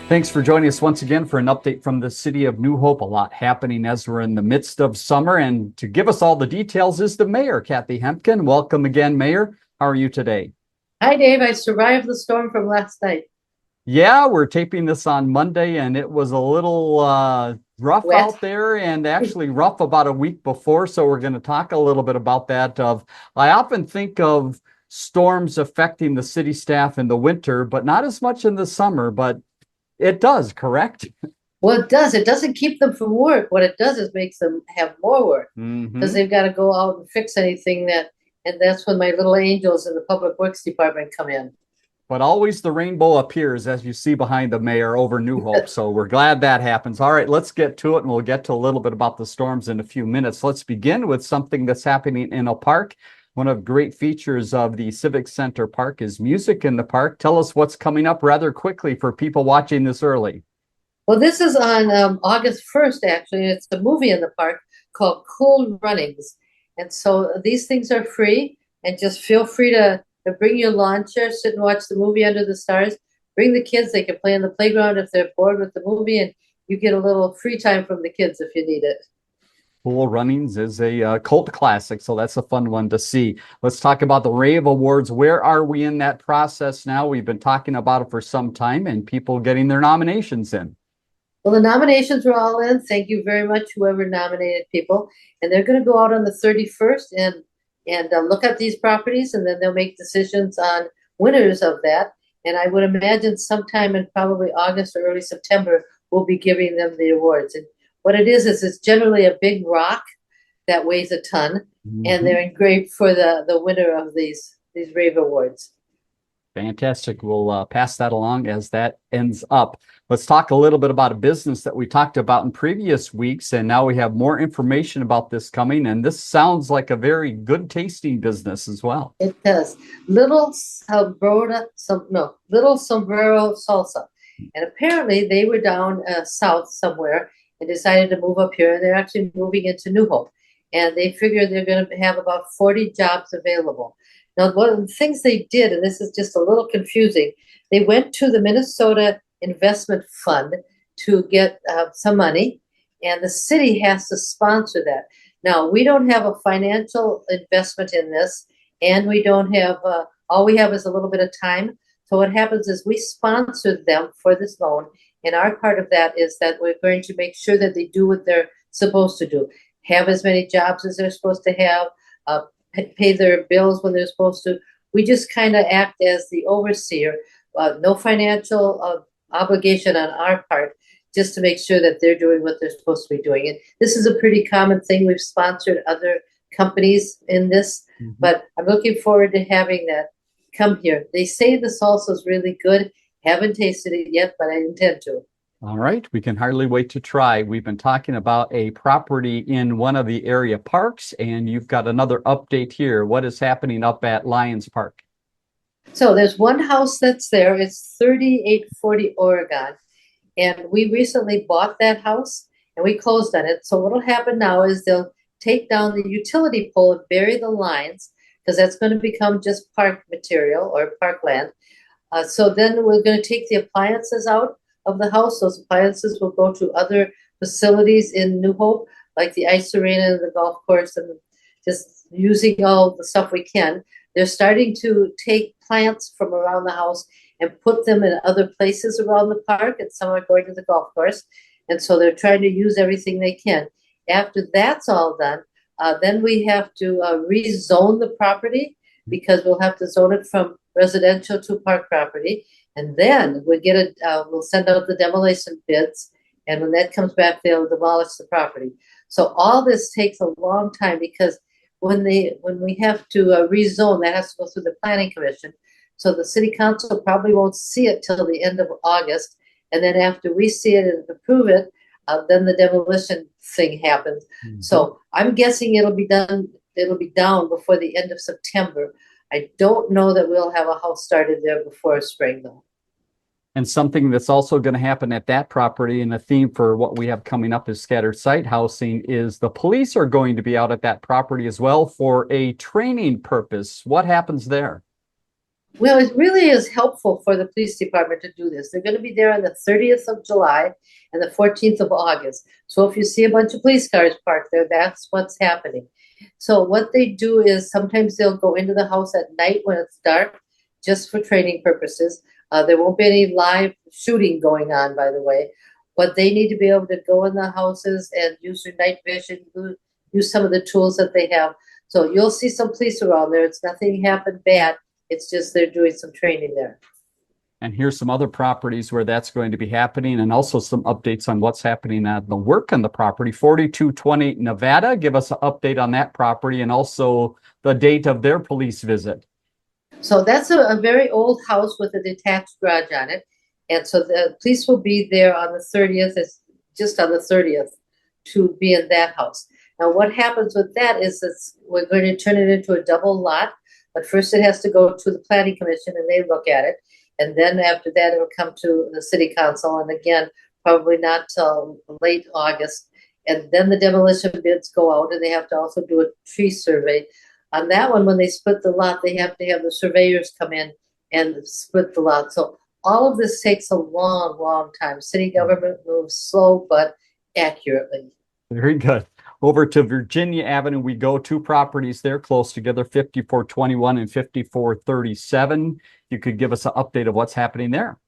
Thanks for joining us once again for an update from the city of New Hope. A lot happening as we're in the midst of summer. And to give us all the details is the mayor, Kathi Hemken. Welcome again, Mayor. How are you today? Hi, Dave. I survived the storm from last night. Yeah, we're taping this on Monday, and it was a little rough Wet. out there, and actually rough about a week before. So we're going to talk a little bit about that. I often think of storms affecting the city staff in the winter, but not as much in the summer. But it does, correct? Well, it does. It doesn't keep them from work. What it does is makes them have more work because Hmm. they've got to go out and fix anything and that's when my little angels in the public works department come in. But always the rainbow appears, as you see behind the mayor over New Hope. So we're glad that happens. All right, let's get to it, and we'll get to a little bit about the storms in a few minutes. Let's begin with something that's happening in a park. One of the great features of the Civic Center Park is music in the park. Tell us what's coming up rather quickly for people watching this early. Well, this is on August 1st, actually. It's a movie in the park called Cool Runnings. And so these things are free, and just feel free to bring your lawn chair, sit and watch the movie under the stars. Bring the kids. They can play in the playground if they're bored with the movie, and you get a little free time from the kids if you need it. Cool Runnings is a cult classic, so that's a fun one to see. Let's talk about the Rave Awards. Where are we in that process now? We've been talking about it for some time, and people getting their nominations in. Well, the nominations were all in. Thank you very much, whoever nominated people. And they're going to go out on the 31st and look at these properties, and then they'll make decisions on winners of that. And I would imagine sometime in probably August or early September, we'll be giving them the awards. And what it is it's generally a big rock that weighs a ton, and Mhm. they're engraved for the winner of these Rave Awards. Fantastic. We'll pass that along as that ends up. Let's talk a little bit about a business that we talked about in previous weeks, and now we have more information about this coming. And this sounds like a very good tasting business as well. It does. Little Sombrero Salsa. And apparently they were down south somewhere and decided to move up here, and they're actually moving into New Hope. And they figure they're going to have about 40 jobs available. Now, one of the things they did, and this is just a little confusing, they went to the Minnesota Investment Fund to get some money, and the city has to sponsor that. Now, we don't have a financial investment in this, and we don't have, all we have is a little bit of time. So what happens is we sponsor them for this loan, and our part of that is that we're going to make sure that they do what they're supposed to do, have as many jobs as they're supposed to have, uh, pay their bills when they're supposed to. We just kind of act as the overseer, no financial obligation on our part, just to make sure that they're doing what they're supposed to be doing. And this is a pretty common thing. We've sponsored other companies in this, Mhm. but I'm looking forward to having that come here. They say the salsa is really good. Haven't tasted it yet, but I intend to. All right, we can hardly wait to try. We've been talking about a property in one of the area parks, and you've got another update here. What is happening up at Lions Park? So there's one house that's there. It's 3840 Oregon. And we recently bought that house and we closed on it. So what'll happen now is they'll take down the utility pole and bury the lines because that's going to become just park material or parkland. So then we're going to take the appliances out of the house. Those appliances will go to other facilities in New Hope, like the ice arena and the golf course, and just using all the stuff we can. They're starting to take plants from around the house and put them in other places around the park, and some are going to the golf course. And so they're trying to use everything they can. After that's all done, then we have to rezone the property because we'll have to zone it from residential to park property. And then we'll send out the demolition bids. And when that comes back, they'll demolish the property. So all this takes a long time because when we have to rezone, that has to go through the planning commission. So the city council probably won't see it till the end of August. And then after we see it and approve it, then the demolition thing happens. Mhm. So I'm guessing it'll be down before the end of September. I don't know that we'll have a house started there before spring though. And something that's also going to happen at that property, and a theme for what we have coming up is scattered site housing, is the police are going to be out at that property as well for a training purpose. What happens there? Well, it really is helpful for the police department to do this. They're going to be there on the 30th of July and the 14th of August. So if you see a bunch of police cars parked there, that's what's happening. So what they do is sometimes they'll go into the house at night when it's dark, just for training purposes. There won't be any live shooting going on, by the way, but they need to be able to go in the houses and use their night vision, use some of the tools that they have. So you'll see some police around there. It's nothing happened bad. It's just they're doing some training there. And here's some other properties where that's going to be happening, and also some updates on what's happening at the work on the property. 4220 Nevada, give us an update on that property and also the date of their police visit. So that's a very old house with a detached garage on it. And so the police will be there on the 30th, it's just on the 30th, to be in that house. Now, what happens with that is we're going to turn it into a double lot, but first it has to go to the planning commission and they look at it. And then after that, it'll come to the city council. And again, probably not till late August. And then the demolition bids go out and they have to also do a tree survey. On that one, when they split the lot, they have to have the surveyors come in and split the lot. So all of this takes a long, long time. City government moves slow, but accurately. Very good. Over to Virginia Avenue, we go. Two properties there close together, 5421 and 5437. You could give us an update of what's happening there.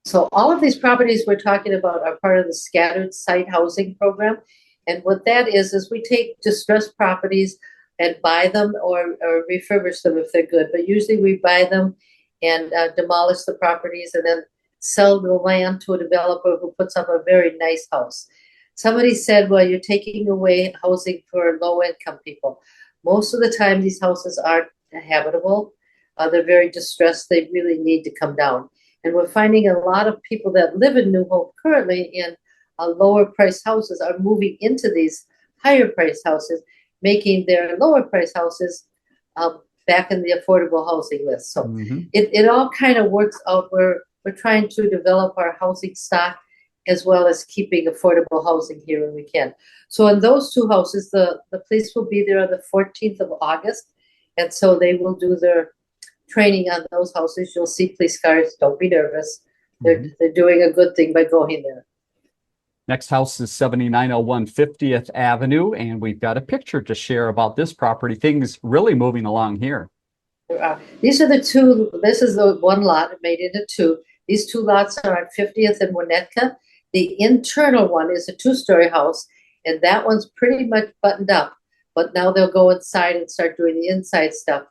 So all of these properties we're talking about are part of the scattered site housing program. And what that is we take distressed properties and buy them or refurbish them if they're good. But usually we buy them and demolish the properties and then sell the land to a developer who puts up a very nice house. Somebody said, well, you're taking away housing for low-income people. Most of the time, these houses aren't habitable. They're very distressed. They really need to come down. And we're finding a lot of people that live in New Hope currently in lower-priced houses are moving into these higher-priced houses, making their lower-priced houses back in the affordable housing list. So it all kind of works out. We're trying to develop our housing stock as well as keeping affordable housing here when we can. So in those two houses, the police will be there on the 14th of August. And so they will do their training on those houses. You'll see police cars. Don't be nervous. They're doing a good thing by going there. Next house is 7901 50th Avenue, and we've got a picture to share about this property. Things really moving along here. These are the two. This is the one lot made into two. These two lots are on 50th and Winnetka. The internal one is a two-story house, and that one's pretty much buttoned up. But now they'll go inside and start doing the inside stuff.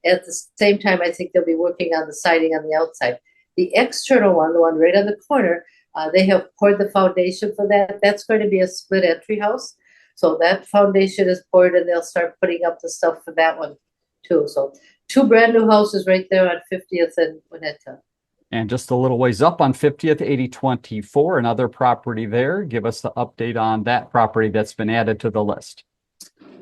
At the same time, I think they'll be working on the siding on the outside. The external one, the one right on the corner, they have poured the foundation for that. That's going to be a split entry house. So that foundation is poured, and they'll start putting up the stuff for that one too. So two brand new houses right there on 50th and Winnetka. And just a little ways up on 50th, 8024, another property there. Give us the update on that property that's been added to the list.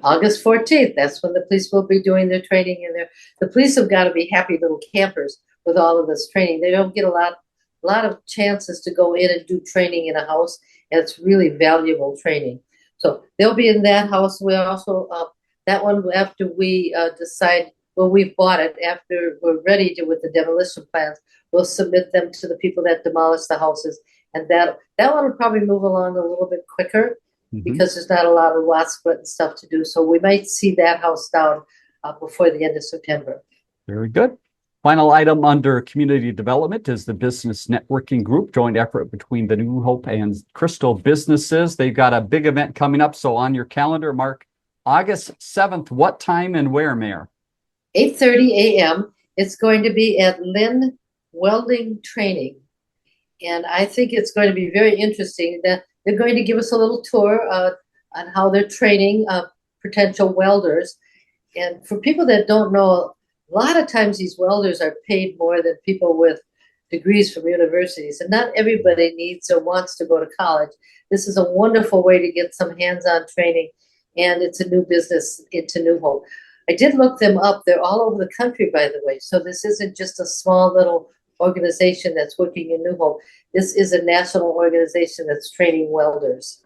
August 14th, that's when the police will be doing their training in there. The police have got to be happy little campers with all of this training. They don't get a lot of chances to go in and do training in a house, and it's really valuable training. So they'll be in that house. We also, that one after we decide, well, we've bought it, after we're ready to with the demolition plans, we'll submit them to the people that demolish the houses. And that one will probably move along a little bit quicker because there's not a lot of lot split and stuff to do. So we might see that house down before the end of September. Very good. Final item under community development is the business networking group, joint effort between the New Hope and Crystal businesses. They've got a big event coming up. So on your calendar, mark August 7th. What time and where, Mayor? 8:30 a.m. It's going to be at Lynn Welding Training. And I think it's going to be very interesting. That they're going to give us a little tour on how they're training potential welders. And for people that don't know, a lot of times these welders are paid more than people with degrees from universities. And not everybody needs or wants to go to college. This is a wonderful way to get some hands-on training. And it's a new business into New Hope. I did look them up. They're all over the country, by the way. So this isn't just a small little organization that's working in New Hope. This is a national organization that's training welders.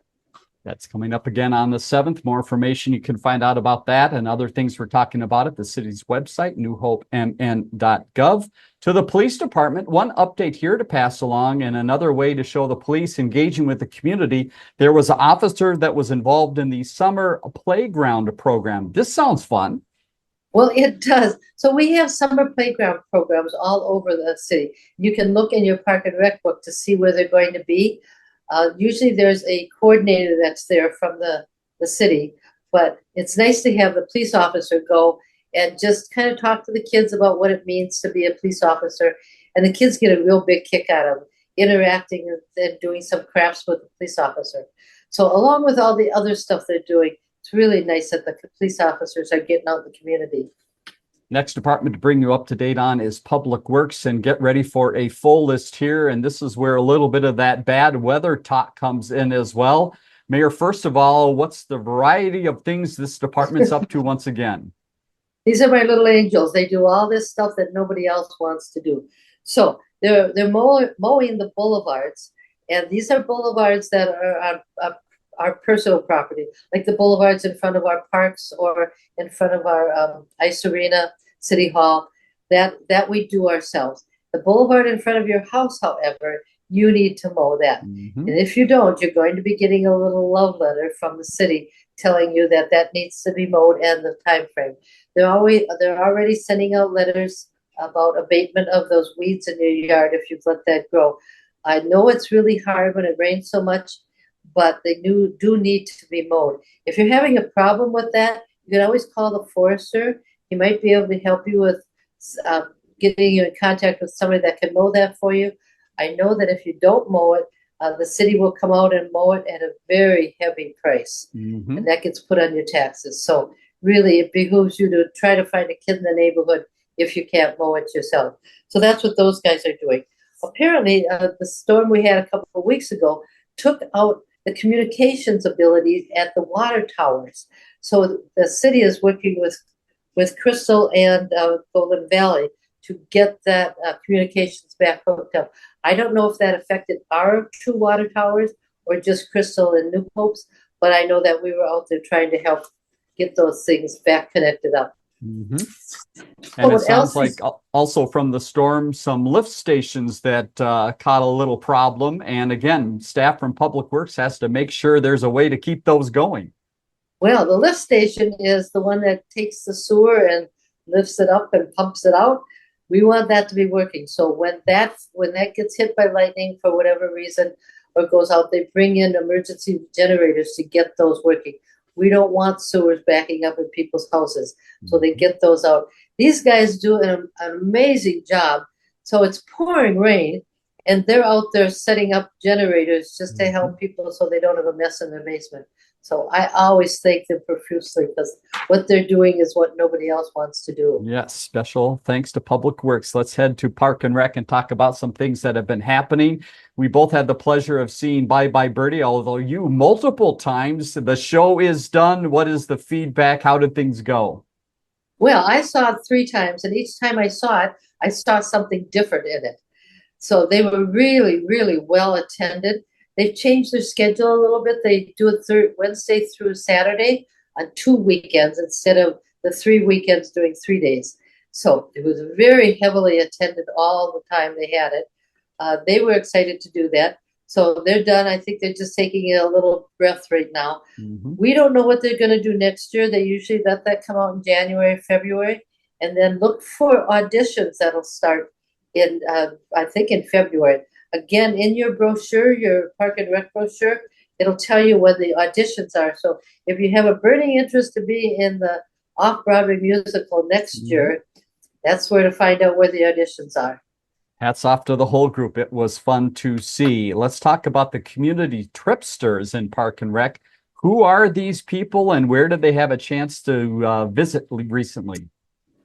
That's coming up again on the 7th. More information you can find out about that and other things we're talking about at the city's website, newhopemn.gov. To the police department, one update here to pass along and another way to show the police engaging with the community. There was an officer that was involved in the summer playground program. This sounds fun. Well, it does. So we have summer playground programs all over the city. You can look in your Park and Rec book to see where they're going to be. Usually there's a coordinator that's there from the city, but it's nice to have the police officer go and just kind of talk to the kids about what it means to be a police officer. And the kids get a real big kick out of interacting and doing some crafts with the police officer. So along with all the other stuff they're doing, it's really nice that the police officers are getting out in the community. Next department to bring you up to date on is Public Works, and get ready for a full list here. And this is where a little bit of that bad weather talk comes in as well. Mayor, first of all, what's the variety of things this department's up to once again? These are my little angels. They do all this stuff that nobody else wants to do. So they're mowing the boulevards, and these are boulevards that are on our personal property, like the boulevards in front of our parks or in front of our ice arena, city hall, that we do ourselves. The boulevard in front of your house, however, you need to mow that. And if you don't, you're going to be getting a little love letter from the city telling you that that needs to be mowed and the time frame. They're already sending out letters about abatement of those weeds in your yard if you've let that grow. I know it's really hard when it rains so much, but they do need to be mowed. If you're having a problem with that, you can always call the forester. He might be able to help you with getting you in contact with somebody that can mow that for you. I know that if you don't mow it, the city will come out and mow it at a very heavy price, and that gets put on your taxes. So really, it behooves you to try to find a kid in the neighborhood if you can't mow it yourself. So that's what those guys are doing. Apparently, the storm we had a couple of weeks ago took out the communications abilities at the water towers. So the city is working with Crystal and Golden Valley to get that communications back hooked up. I don't know if that affected our two water towers or just Crystal and New Hope's, but I know that we were out there trying to help get those things back connected up. And it sounds like also from the storm, some lift stations that caught a little problem. And again, staff from Public Works has to make sure there's a way to keep those going. Well, the lift station is the one that takes the sewer and lifts it up and pumps it out. We want that to be working. So when that gets hit by lightning for whatever reason or goes out, they bring in emergency generators to get those working. We don't want sewers backing up in people's houses, so they get those out. These guys do an amazing job. So it's pouring rain, and they're out there setting up generators just to help people so they don't have a mess in their basement. So I always thank them profusely because what they're doing is what nobody else wants to do. Yes, special thanks to Public Works. Let's head to Park and Rec and talk about some things that have been happening. We both had the pleasure of seeing Bye Bye Birdie, although you multiple times. The show is done. What is the feedback? How did things go? Well, I saw it 3 times, and each time I saw it, I saw something different in it. So they were really, really well attended. They've changed their schedule a little bit. They do it Wednesday through Saturday on 2 weekends instead of the 3 weekends doing 3 days. So it was very heavily attended all the time they had it. They were excited to do that. So they're done. I think they're just taking a little breath right now. We don't know what they're going to do next year. They usually let that come out in January, February, and then look for auditions that'll start in, I think, in February. Again, in your brochure, your Park and Rec brochure, it'll tell you when the auditions are. So if you have a burning interest to be in the off-Broadway musical next year, that's where to find out where the auditions are. Hats off to the whole group. It was fun to see. Let's talk about the community tripsters in Park and Rec. Who are these people and where did they have a chance to visit recently?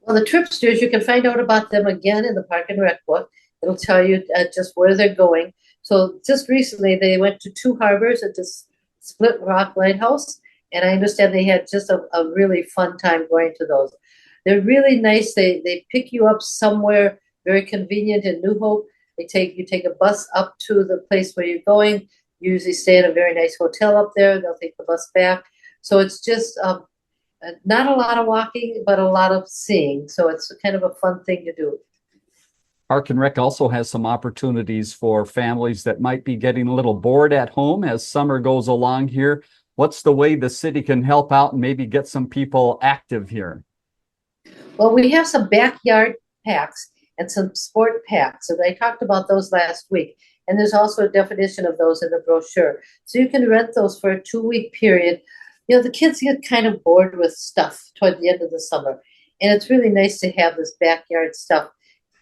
Well, the tripsters, you can find out about them again in the Park and Rec book. It'll tell you just where they're going. So just recently, they went to 2 harbors at this Split Rock Lighthouse, and I understand they had just a really fun time going to those. They're really nice. They pick you up somewhere very convenient in New Hope. You take a bus up to the place where you're going. usually stay in a very nice hotel up there. They'll take the bus back. So it's just not a lot of walking, but a lot of seeing. So it's kind of a fun thing to do. Park and Rec also has some opportunities for families that might be getting a little bored at home as summer goes along here. What's the way the city can help out and maybe get some people active here? Well, we have some backyard packs and some sport packs. And I talked about those last week. And there's also a definition of those in the brochure. So you can rent those for a 2-week period. You know, the kids get kind of bored with stuff toward the end of the summer. And it's really nice to have this backyard stuff.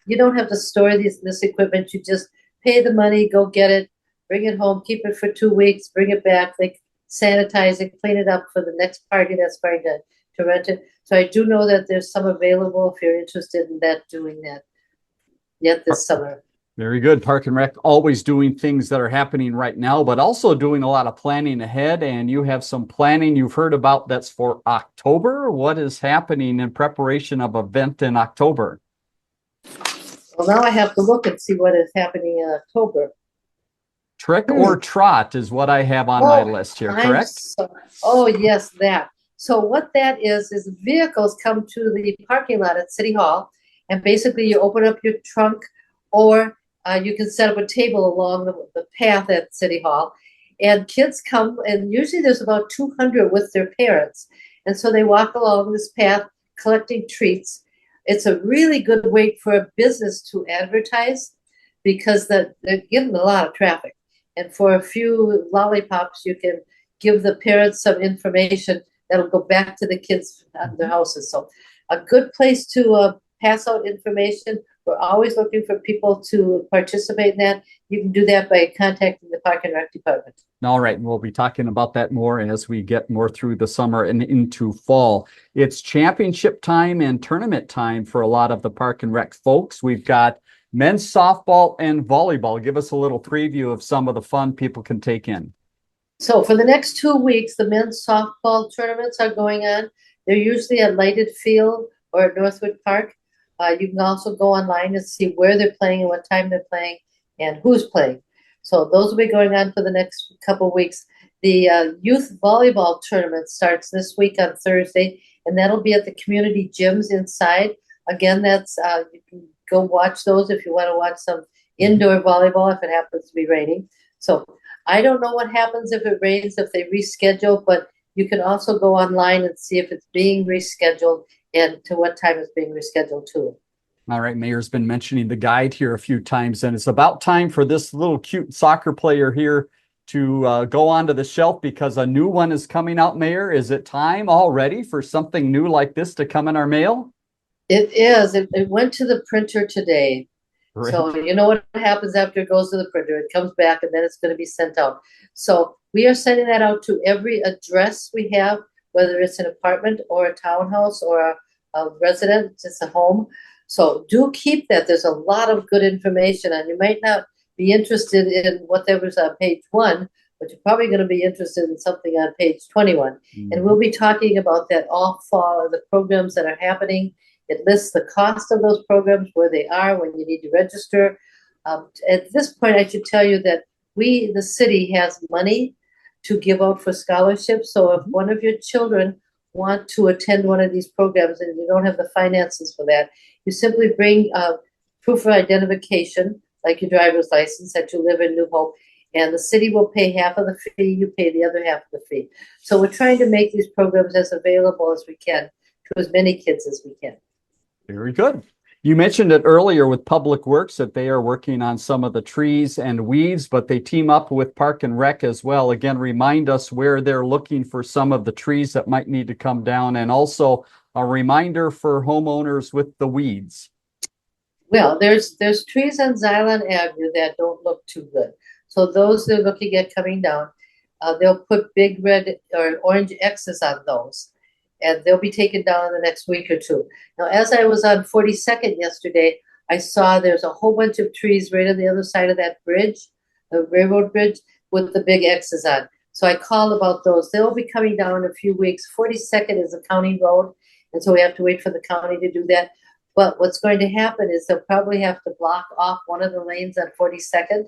You don't have to store this equipment. You just pay the money, go get it, bring it home, keep it for 2 weeks, bring it back, like sanitize it, clean it up for the next party that's going to rent it. So I do know that there's some available if you're interested in that, doing that yet this summer. Very good. Park and Rec always doing things that are happening right now, but also doing a lot of planning ahead. And you have some planning you've heard about that's for October. What is happening in preparation of event in October? Well, now I have to look and see what is happening in October. Trick or Trot is what I have on my list here, correct? Oh, yes, that. So what that is vehicles come to the parking lot at City Hall, and basically you open up your trunk, or you can set up a table along the path at City Hall, and kids come, and usually there's about 200 with their parents. And so they walk along this path collecting treats. It's a really good way for a business to advertise because they're getting a lot of traffic. And for a few lollipops, you can give the parents some information that'll go back to the kids at their houses. So a good place to pass out information. We're always looking for people to participate in that. You can do that by contacting the Park and Rec department. All right. We'll be talking about that more as we get more through the summer and into fall. It's championship time and tournament time for a lot of the Park and Rec folks. We've got men's softball and volleyball. Give us a little preview of some of the fun people can take in. So for the next 2 weeks, the men's softball tournaments are going on. They're usually at Lighted Field or at Northwood Park. You can also go online and see where they're playing and what time they're playing and who's playing. So those will be going on for the next couple of weeks. The youth volleyball tournament starts this week on Thursday, and that'll be at the community gyms inside. Again, that's you can go watch those if you want to watch some indoor volleyball if it happens to be raining. So I don't know what happens if it rains, if they reschedule, but you can also go online and see if it's being rescheduled and to what time it's being rescheduled to. All right, Mayor's been mentioning the guide here a few times, and it's about time for this little cute soccer player here to go onto the shelf because a new one is coming out, Mayor. Is it time already for something new like this to come in our mail? It is. It went to the printer today. Right. So you know what happens after it goes to the printer. It comes back and then it's going to be sent out. So we are sending that out to every address we have, whether it's an apartment or a townhouse or a residence, it's a home. So do keep that. There's a lot of good information, and you might not be interested in whatever's on page 1, but you're probably going to be interested in something on page 21. Mm-hmm. And we'll be talking about that all fall, the programs that are happening. It lists the cost of those programs, where they are, when you need to register. At this point, I should tell you that the city, has money to give out for scholarships. So if one of your children want to attend one of these programs and you don't have the finances for that, you simply bring proof of identification, like your driver's license, that you live in New Hope, and the city will pay half of the fee, you pay the other half of the fee. So we're trying to make these programs as available as we can to as many kids as we can. Very good. You mentioned it earlier with Public Works that they are working on some of the trees and weeds, but they team up with Park and Rec as well. Again, remind us where they're looking for some of the trees that might need to come down, and also a reminder for homeowners with the weeds. Well, there's trees on Xylon Avenue that don't look too good. So those they're looking at coming down. They'll put big red or orange X's on those, and they'll be taken down in the next week or 2. Now, as I was on 42nd yesterday, I saw there's a whole bunch of trees right on the other side of that bridge, the railroad bridge, with the big X's on. So I called about those. They'll be coming down in a few weeks. 42nd is a county road, and so we have to wait for the county to do that. But what's going to happen is they'll probably have to block off one of the lanes on 42nd.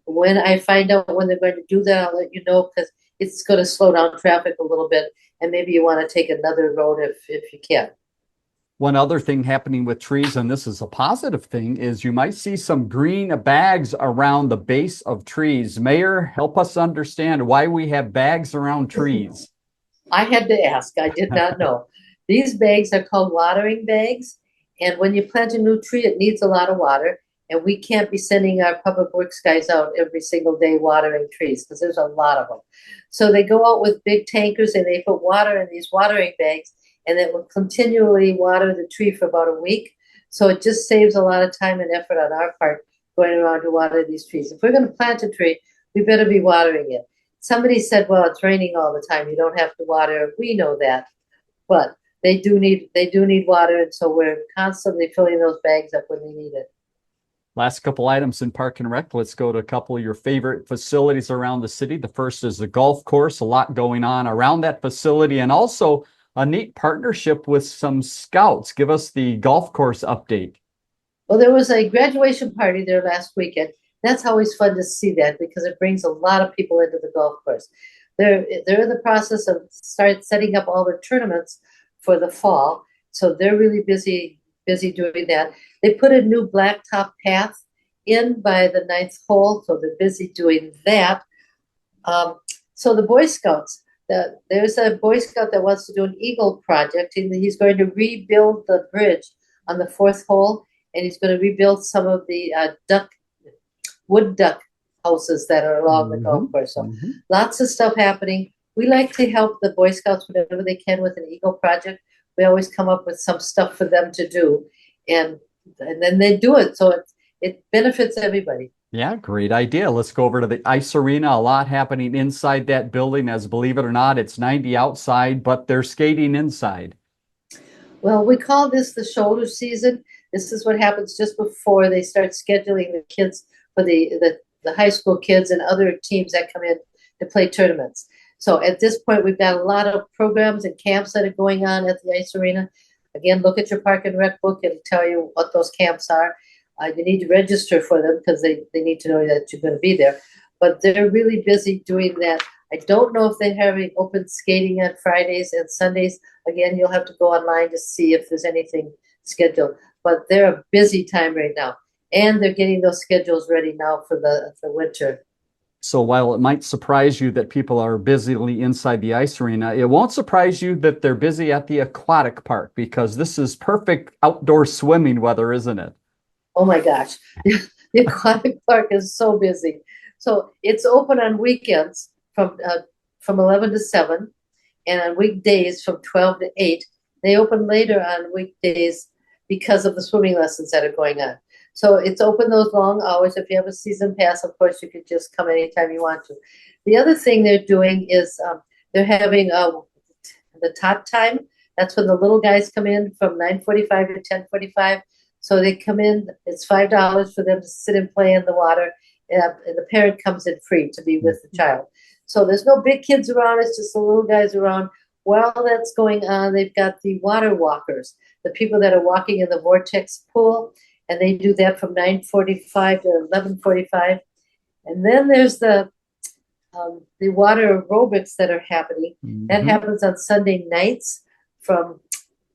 when I find out when they're going to do that, I'll let you know, because it's going to slow down traffic a little bit, and maybe you want to take another road if you can. One other thing happening with trees, and this is a positive thing, is you might see some green bags around the base of trees. Mayor, help us understand why we have bags around trees. I had to ask. I did not know. These bags are called watering bags. And when you plant a new tree, it needs a lot of water. And we can't be sending our public works guys out every single day watering trees because there's a lot of them. So they go out with big tankers and they put water in these watering bags, and it will continually water the tree for about a week. So it just saves a lot of time and effort on our part going around to water these trees. If we're going to plant a tree, we better be watering it. Somebody said, well, it's raining all the time. You don't have to water. We know that. But they do need water, and so we're constantly filling those bags up when they need it. Last couple items in Park and Rec. Let's go to a couple of your favorite facilities around the city. The first is the golf course. A lot going on around that facility, and also a neat partnership with some scouts. Give us the golf course update. Well, there was a graduation party there last weekend. That's always fun to see that because it brings a lot of people into the golf course. They're in the process of setting up all the tournaments for the fall, so they're really busy doing that. They put a new blacktop path in by the ninth hole, so they're busy doing that. So the Boy Scouts, there's a Boy Scout that wants to do an Eagle project, and he's going to rebuild the bridge on the fourth hole, and he's going to rebuild some of the wood duck houses that are along the golf course. So lots of stuff happening. We like to help the Boy Scouts whenever they can with an Eagle project. We always come up with some stuff for them to do, and then they do it. So it benefits everybody. Yeah, great idea. Let's go over to the ice arena. A lot happening inside that building, as believe it or not, it's 90 outside, but they're skating inside. Well, we call this the shoulder season. This is what happens just before they start scheduling the kids for the high school kids and other teams that come in to play tournaments. So at this point, we've got a lot of programs and camps that are going on at the ice arena. Again, look at your Park and Rec book. It'll tell you what those camps are. You need to register for them because they need to know that you're going to be there. But they're really busy doing that. I don't know if they're having open skating on Fridays and Sundays. Again, you'll have to go online to see if there's anything scheduled. But they're a busy time right now. And they're getting those schedules ready now for the winter. So while it might surprise you that people are busily inside the ice arena, it won't surprise you that they're busy at the aquatic park, because this is perfect outdoor swimming weather, isn't it? Oh my gosh. The aquatic park is so busy. So it's open on weekends from 11 to 7, and on weekdays from 12 to 8. They open later on weekdays because of the swimming lessons that are going on. So it's open those long hours. If you have a season pass, of course, you could just come anytime you want to. The other thing they're doing is they're having the tot time. That's when the little guys come in from 9:45 to 10:45. So they come in. It's $5 for them to sit and play in the water, and the parent comes in free to be with the child. So there's no big kids around. It's just the little guys around. While that's going on, they've got the water walkers, the people that are walking in the vortex pool. And they do that from 9:45 to 11:45. And then there's the water aerobics that are happening. That happens on Sunday nights from,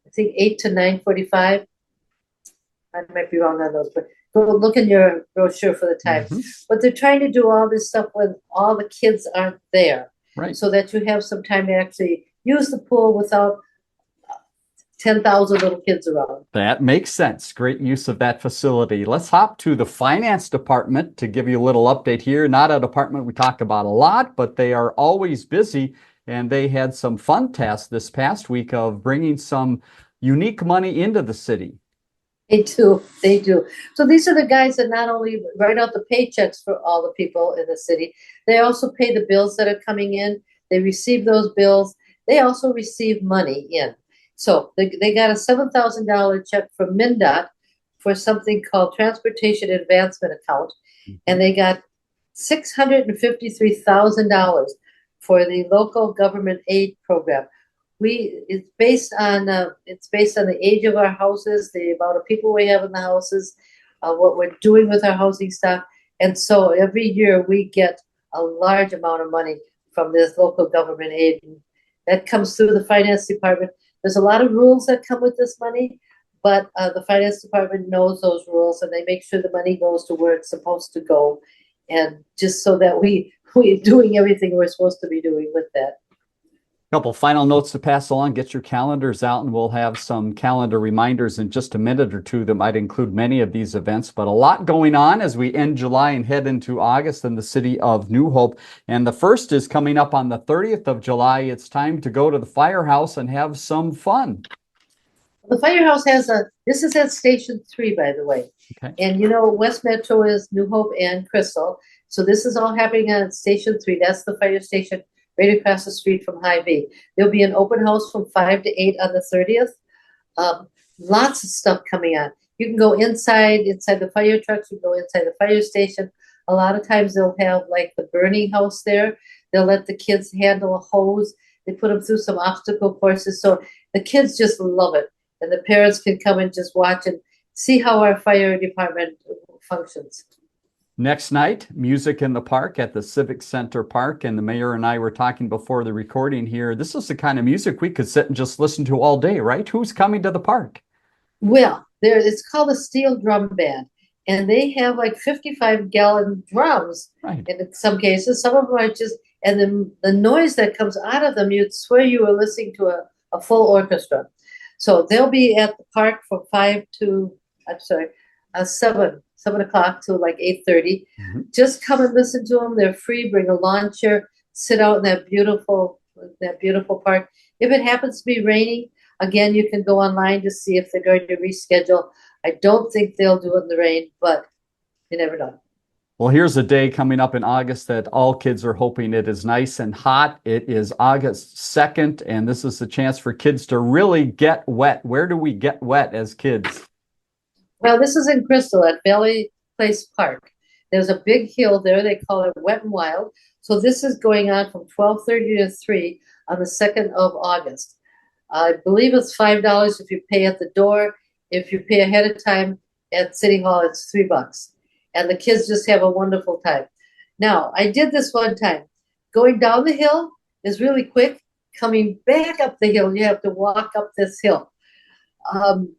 I think, 8 to 9:45. I might be wrong on those, but go look in your brochure for the time. But they're trying to do all this stuff when all the kids aren't there. Right. So that you have some time to actually use the pool without 10,000 little kids around. That makes sense. Great use of that facility. Let's hop to the finance department to give you a little update here. Not a department we talk about a lot, but they are always busy, and they had some fun tasks this past week of bringing some unique money into the city. They do. So these are the guys that not only write out the paychecks for all the people in the city, they also pay the bills that are coming in. They receive those bills. They also receive money in. So they got a $7,000 check from MnDOT for something called Transportation Advancement Account, and they got $653,000 for the local government aid program. It's based on the age of our houses, the amount of people we have in the houses, what we're doing with our housing stock, And so every year we get a large amount of money from this local government aid. And that comes through the finance department. There's a lot of rules that come with this money, but the finance department knows those rules and they make sure the money goes to where it's supposed to go. And just so that we're doing everything we're supposed to be doing with that. Couple final notes to pass along. Get your calendars out, and we'll have some calendar reminders in just a minute or two that might include many of these events. But a lot going on as we end July and head into August in the city of New Hope. And the first is coming up on the 30th of July. It's time to go to the firehouse and have some fun. The firehouse this is at Station 3, by the way. Okay. And West Metro is New Hope and Crystal. So this is all happening at Station 3. That's the fire station right across the street from Hy-Vee. There'll be an open house from 5 to 8 on the 30th. Lots of stuff coming on. You can go inside the fire trucks. You can go inside the fire station. A lot of times they'll have like the burning house there. They'll let the kids handle a hose. They put them through some obstacle courses. So the kids just love it. And the parents can come and just watch and see how our fire department functions. Next night, music in the park at the Civic Center Park. And the mayor and I were talking before the recording here. This is the kind of music we could sit and just listen to all day, right? Who's coming to the park? Well, it's called a steel drum band. And they have like 55-gallon drums. Right. And in some cases, some of them are just, and then the noise that comes out of them, you'd swear you were listening to a full orchestra. So they'll be at the park from 7 o'clock to like 8:30. Mm-hmm. Just come and listen to them. They're free. Bring a lawn chair. Sit out in that beautiful park. If it happens to be raining, again, you can go online to see if they're going to reschedule. I don't think they'll do it in the rain, but you never know. Well, here's a day coming up in August that all kids are hoping it is nice and hot. It is August 2nd, and this is the chance for kids to really get wet. Where do we get wet as kids? Well, this is in Crystal at Valley Place Park. There's a big hill there. They call it Wet and Wild. So this is going on from 12:30 to 3 on the 2nd of August. I believe it's $5 if you pay at the door. If you pay ahead of time at City Hall, it's $3. And the kids just have a wonderful time. Now, I did this one time. Going down the hill is really quick. Coming back up the hill, you have to walk up this hill.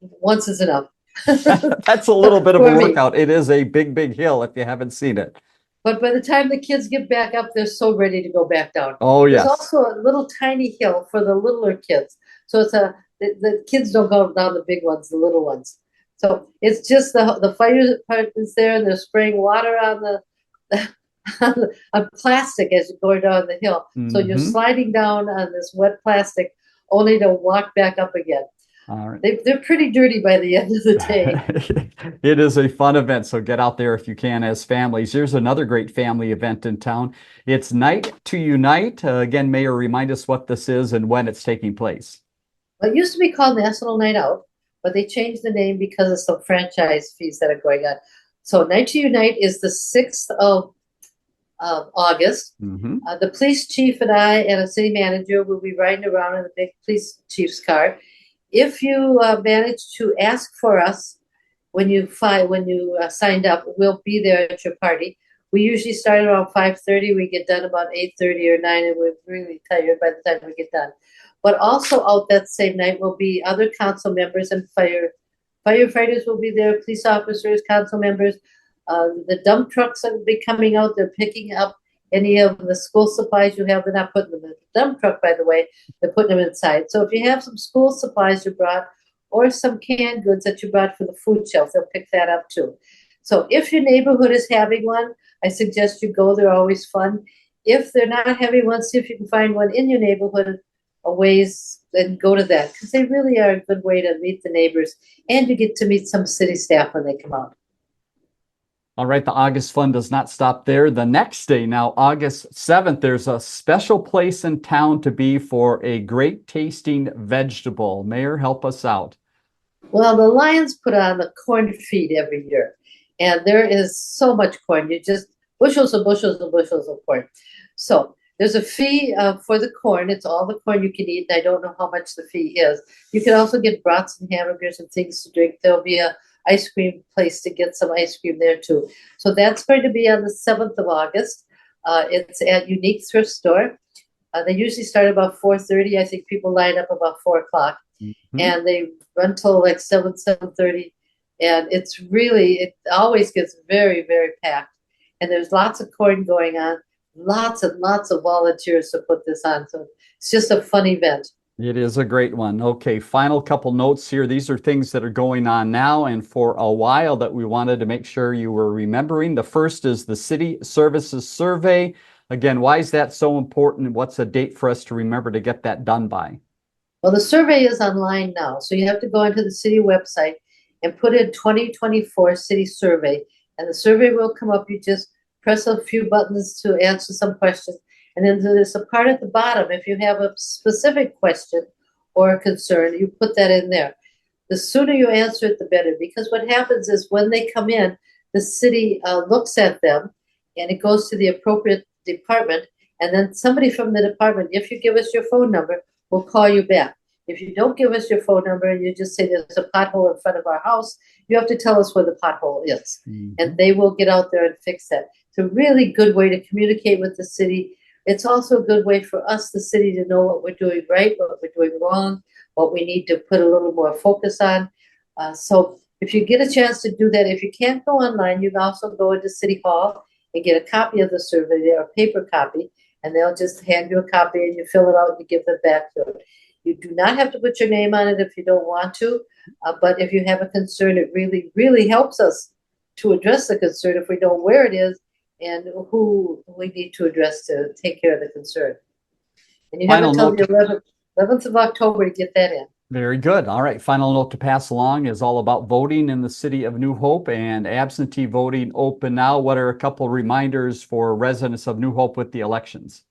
Once is enough. That's a little bit of a workout. It is a big, big hill if you haven't seen it. But by the time the kids get back up, they're so ready to go back down. Oh, yes. There's also a little tiny hill for the littler kids. So it's the kids don't go down the big ones, the little ones. So it's just the fire department's there, and they're spraying water on on plastic as you're going down the hill. Mm-hmm. So you're sliding down on this wet plastic only to walk back up again. All right. They're pretty dirty by the end of the day. It is a fun event, so get out there if you can as families. Here's another great family event in town. It's Night to Unite. Again, Mayor, remind us what this is and when it's taking place. Well, it used to be called National Night Out, but they changed the name because of some franchise fees that are going on. So Night to Unite is the 6th of August. Mm-hmm. The police chief and I and a city manager will be riding around in the big police chief's car. If you manage to ask for us when you signed up, we'll be there at your party. We usually start around 5:30. We get done about 8:30 or 9, and we're really tired by the time we get done. But also out that same night will be other council members and firefighters will be there, police officers, council members. The dump trucks will be coming out. They're picking up any of the school supplies you have. They're not putting them in the dump truck, by the way. They're putting them inside. So if you have some school supplies you brought or some canned goods that you brought for the food shelf, they'll pick that up too. So if your neighborhood is having one, I suggest you go. They're always fun. If they're not having one, see if you can find one in your neighborhood a ways, then go to that, because they really are a good way to meet the neighbors, and you get to meet some city staff when they come out. All right, the August fun does not stop there. The next day, now August 7th, there's a special place in town to be for a great tasting vegetable. Mayor, help us out. Well, the Lions put on the corn feed every year, and there is so much corn. You just bushels and bushels and bushels of corn. So there's a fee for the corn. It's all the corn you can eat, and I don't know how much the fee is. You can also get brats and hamburgers and things to drink. There'll be a ice cream place to get some ice cream there too. So that's going to be on the 7th of August. It's at Unique Thrift Store. They usually start about 4:30. I think people line up about 4 o'clock. Mhm. And they run till like 7:30. And it always gets very, very packed. And there's lots of corn going on, lots and lots of volunteers to put this on. So it's just a fun event. It is a great one. Okay, final couple notes here. These are things that are going on now and for a while that we wanted to make sure you were remembering. The first is the City Services Survey. Again, why is that so important? What's a date for us to remember to get that done by? Well, the survey is online now. So you have to go onto the city website and put in 2024 city survey. And the survey will come up. You just press a few buttons to answer some questions. And then there's a part at the bottom. If you have a specific question or a concern, you put that in there. The sooner you answer it, the better. Because what happens is when they come in, the city looks at them and it goes to the appropriate department. And then somebody from the department, if you give us your phone number, will call you back. If you don't give us your phone number and you just say there's a pothole in front of our house, you have to tell us where the pothole is. Mhm. And they will get out there and fix that. It's a really good way to communicate with the city. It's also a good way for us, the city, to know what we're doing right, what we're doing wrong, what we need to put a little more focus on. So if you get a chance to do that, if you can't go online, you can also go into City Hall and get a copy of the survey there, a paper copy, and they'll just hand you a copy and you fill it out and you give it back to them. You do not have to put your name on it if you don't want to, but if you have a concern, it really, really helps us to address the concern if we know where it is and who we need to address to take care of the concern. And you have Final until note. the 11th of October to get that in. Very good. All right. Final note to pass along is all about voting in the city of New Hope and absentee voting open now. What are a couple reminders for residents of New Hope with the elections?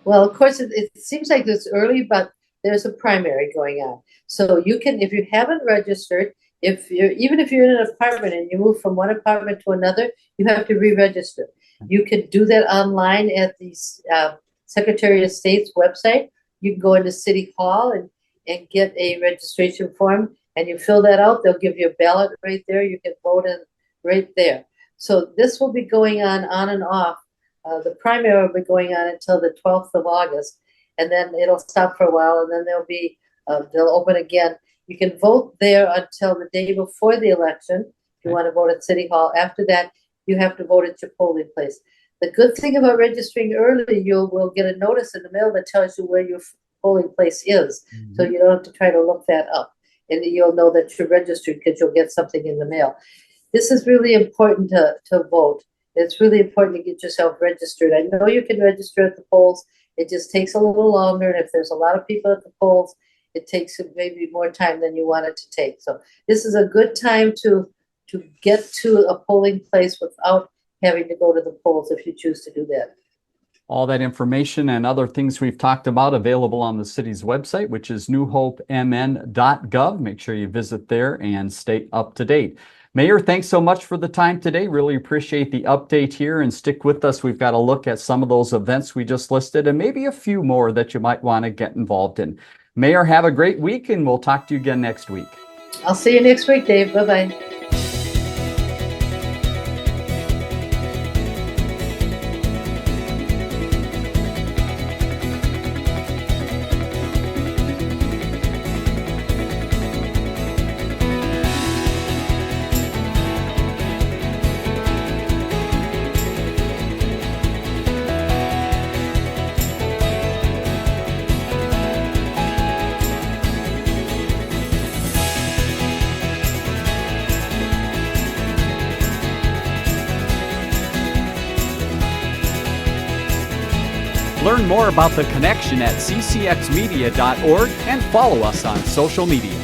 Well, of course, it seems like it's early, but there's a primary going on. So you can, if you haven't registered, even if you're in an apartment and you move from one apartment to another, you have to re-register. You can do that online at the Secretary of State's website. You can go into City Hall and get a registration form, and you fill that out. They'll give you a ballot right there. You can vote in right there. So this will be going on and off. The primary will be going on until the 12th of August, and then it'll stop for a while, and then they'll open again. You can vote there until the day before the election if you want to vote at City Hall. After that, you have to vote at your polling place. The good thing about registering early, you will get a notice in the mail that tells you where your polling place is. Mm-hmm. So you don't have to try to look that up. And you'll know that you're registered because you'll get something in the mail. This is really important to vote. It's really important to get yourself registered. I know you can register at the polls. It just takes a little longer. And if there's a lot of people at the polls, it takes maybe more time than you want it to take. So this is a good time to get to a polling place without having to go to the polls if you choose to do that. All that information and other things we've talked about available on the city's website, which is newhopemn.gov. Make sure you visit there and stay up to date. Mayor, thanks so much for the time today. Really appreciate the update here, and stick with us. We've got a look at some of those events we just listed and maybe a few more that you might want to get involved in. Mayor, have a great week, and we'll talk to you again next week. I'll see you next week, Dave. Bye-bye. Learn more about The Connection at ccxmedia.org and follow us on social media.